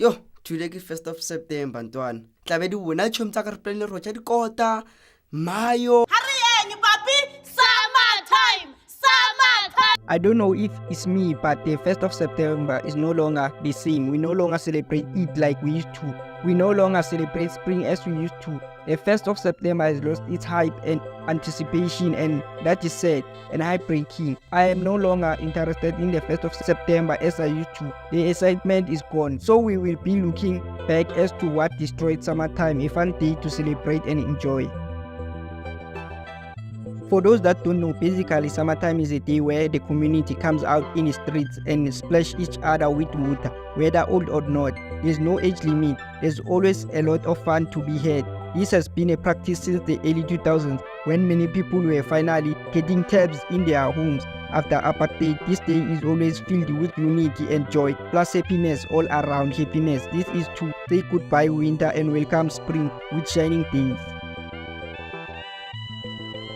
Yo, today ke 1st of September ntwana. Tla be di bona tšhomo tsa ka re plan le ro tša dikota. Mayo. I don't know if it's me, but the 1st of September is no longer the same. We no longer celebrate it like we used to. We no longer celebrate spring as we used to. The 1st of September has lost its hype and anticipation, and that is sad and heartbreaking. I am no longer interested in the 1st of September as I used to. The excitement is gone. So we will be looking back as to what destroyed summertime, a fun day to celebrate and enjoy. For those that don't know, basically summertime is a day where the community comes out in the streets and splash each other with water, whether old or not. There's no age limit. There's always a lot of fun to be had. This has been a practice since the early 2000s, when many people were finally getting tabs in their homes. After apartheid, this day is always filled with unity and joy, plus happiness, all around happiness. This is to say goodbye winter and welcome spring with shining days.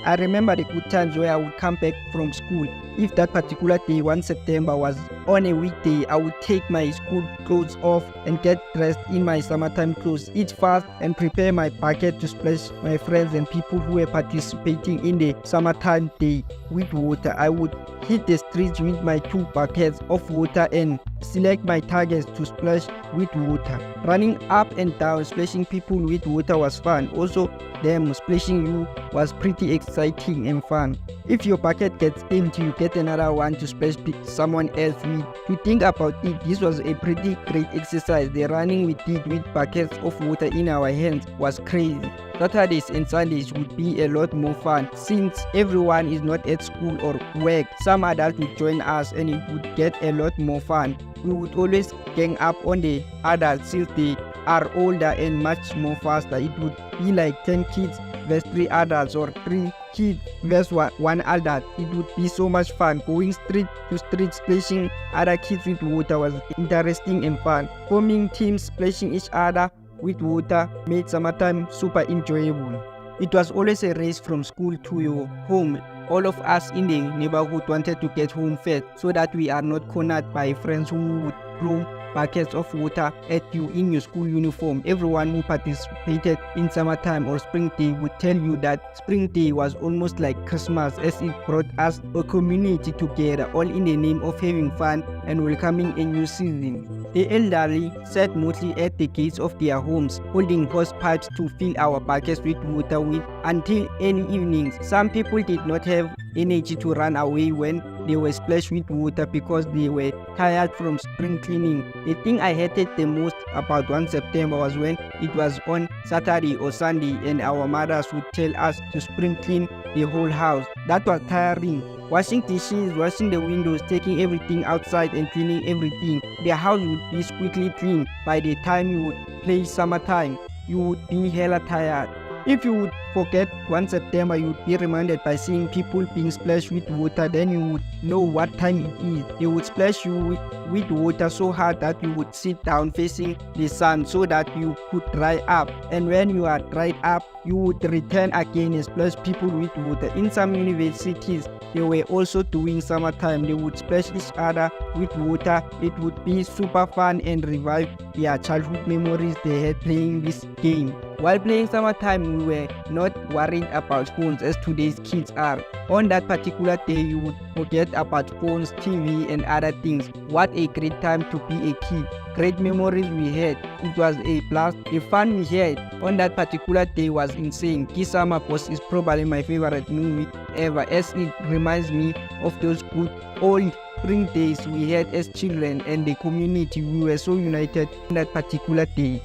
I remember the good times where I would come back from school. If that particular day, 1 September, was on a weekday, I would take my school clothes off and get dressed in my summertime clothes, eat fast and prepare my bucket to splash my friends and people who were participating in the summertime day with water. I would hit the streets with my 2 buckets of water and select my targets to splash with water. Running up and down, splashing people with water was fun. Also, them splashing you was pretty exciting and fun. If your bucket gets empty, you get another one to splash someone else with. To think about it, this was a pretty great exercise. The running we did with buckets of water in our hands was crazy. Saturdays and Sundays would be a lot more fun since everyone is not at school or work. Some adults would join us and it would get a lot more fun. We would always gang up on the adults since they are older and much more faster. It would be like 10 kids versus 3 adults or 3 kids versus 1 adult. It would be so much fun. Going street to street splashing other kids with water was interesting and fun. Forming teams splashing each other with water made summertime super enjoyable. It was always a race from school to your home. All of us in the neighborhood wanted to get home first so that we are not cornered by friends who would throw buckets of water at you in your school uniform. Everyone who participated in summertime or spring day would tell you that spring day was almost like Christmas, as it brought us a community together, all in the name of having fun and welcoming a new season. The elderly sat mostly at the gates of their homes, holding hose pipes to fill our buckets with water until early evenings. Some people did not have energy to run away when they were splashed with water because they were tired from spring cleaning. The thing I hated the most about 1 September was when it was on Saturday or Sunday and our mothers would tell us to spring clean the whole house. That was tiring. Washing dishes, washing the windows, taking everything outside and cleaning everything. The house would be quickly clean. By the time you would play summertime, you would be hella tired. If you would forget 1 September, you would be reminded by seeing people being splashed with water. Then you would know what time it is. They would splash you with water so hard that you would sit down facing the sun so that you could dry up. And when you are dried up, you would return again and splash people with water. In some universities, they were also doing summertime. They would splash each other with water. It would be super fun and revive their childhood memories they had playing this game. While playing summertime, we were not worried about phones as today's kids are. On that particular day, you would forget about phones, TV and other things. What a great time to be a kid. Great memories we had. It was a blast. The fun we had on that particular day was insane. Kiss Summer Boss is probably my favorite movie ever, as it reminds me of those good old spring days we had as children and the community. We were so united on that particular day.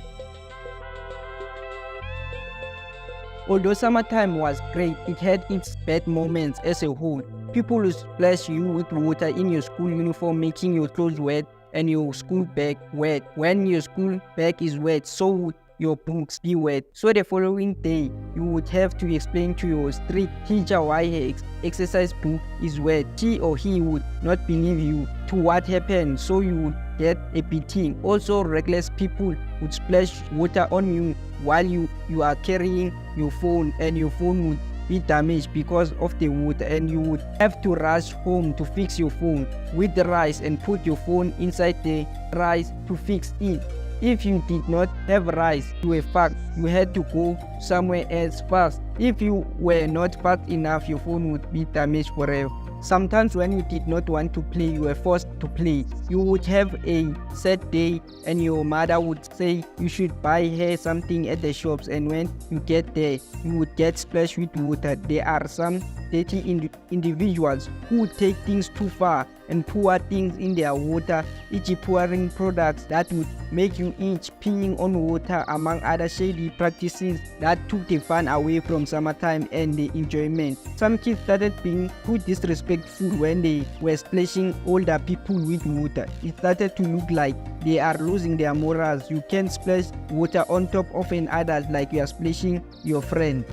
Although summertime was great, it had its bad moments as a whole. People would splash you with water in your school uniform, making your clothes wet and your school bag wet. When your school bag is wet, so would your books be wet. So the following day, you would have to explain to your street teacher why her exercise book is wet. She or he would not believe you to what happened, so you would get a beating. Also, reckless people would splash water on you while you are carrying your phone, and your phone would be damaged because of the water, and you would have to rush home to fix your phone with the rice and put your phone inside the rice to fix it. If you did not have rice, you were fucked. You had to go somewhere else fast. If you were not fast enough, your phone would be damaged forever. Sometimes when you did not want to play, you were forced to play. You would have a sad day and your mother would say you should buy her something at the shops, and when you get there, you would get splashed with water. There are some dirty individuals who would take things too far and pour things in their water, e.g. pouring products that would make you itch, peeing on water, among other shady practices that took the fun away from summertime and the enjoyment. Some kids started being too disrespectful when they were splashing older people with water. It started to look like they are losing their morals. You can't splash water on top of an adult like you are splashing your friend.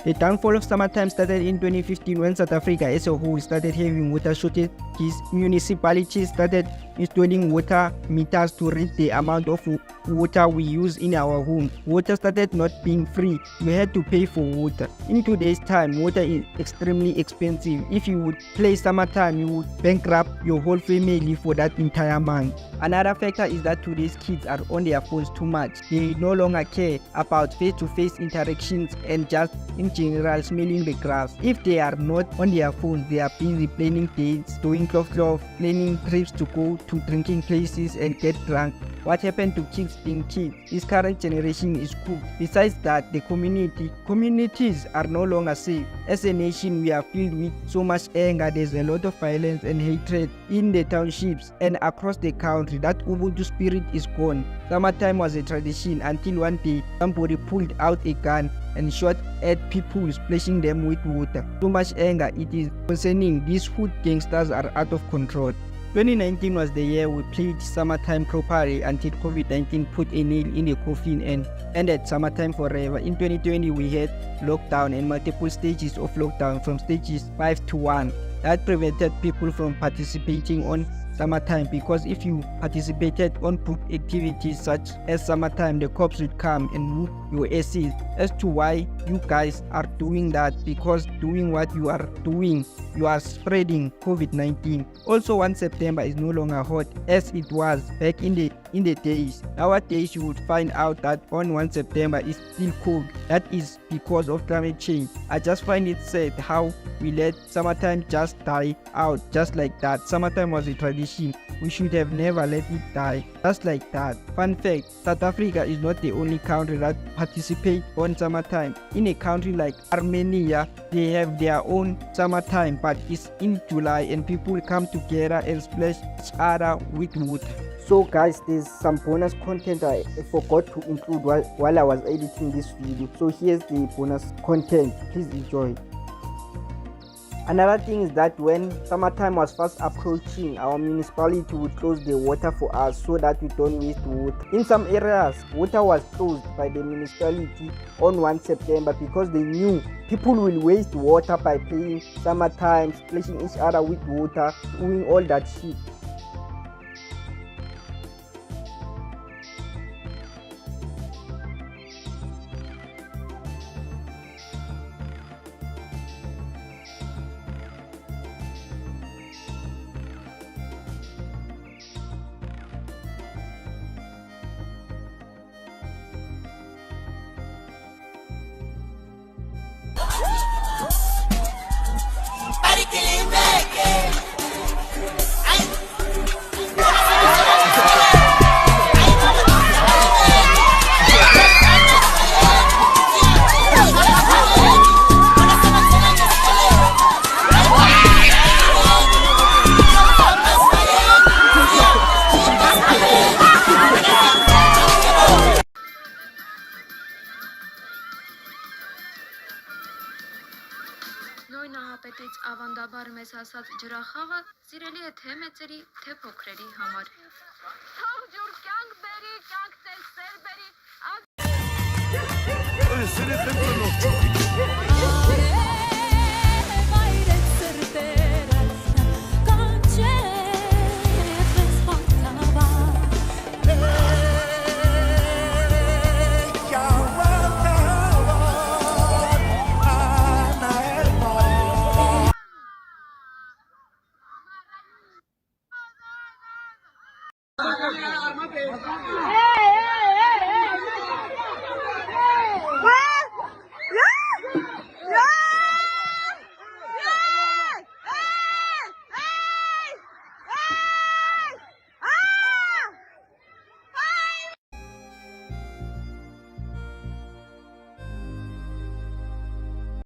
The downfall of summertime started in 2015 when South Africa as a whole started having water shortages. Municipalities started installing water meters to read the amount of water we use in our home. Water started not being free. You had to pay for water. In today's time, water is extremely expensive. If you would play summertime, you would bankrupt your whole family for that entire month. Another factor is that today's kids are on their phones too much. They no longer care about face-to-face interactions and just in general smelling the grass. If they are not on their phones, they are busy planning dates, doing cloth, planning trips to go to drinking places and get drunk. What happened to kids being kids? This current generation is cooked. Besides that, the communities are no longer safe. As a nation, we are filled with so much anger. There's a lot of violence and hatred in the townships and across the country. That Ubuntu spirit is gone. Summertime was a tradition until one day somebody pulled out a gun and shot at people, splashing them with water. So much anger. It is concerning. These hood gangsters are out of control. 2019 was the year we played summertime properly until COVID-19 put a nail in the coffin and ended summertime forever. In 2020 we had lockdown and multiple stages of lockdown from stages 5 to 1. That prevented people from participating on summertime, because if you participated on group activities such as summertime, the cops would come and move your asses. As to why you guys are doing that, because doing what you are doing, you are spreading COVID-19. Also, 1 September is no longer hot as it was back in the days. Nowadays you would find out that on 1 September is still cold. That is because of climate change. I just find it sad how we let summertime just die out just like that. Summertime was a tradition. We should have never let it die just like that. Fun fact, South Africa is not the only country that participates on summertime. In a country like Armenia, they have their own summertime, but it's in July and people come together and splash each other with water. So guys, there's some bonus content I forgot to include while I was editing this video. So here's the bonus content. Please enjoy. Another thing is that when summertime was fast approaching, our municipality would close the water for us so that we don't waste water. In some areas, water was closed by the municipality on 1 September because they knew people will waste water by playing summertime, splashing each other with water, doing all that shit. Նույնահապետից ավանդաբար մեզ հասած ջրախաղը սիրելի է թե մեծերի, թե փոքրերի համար։ Թող ջուր կյանք բերի, կյանք տես սեր բերի, Hey!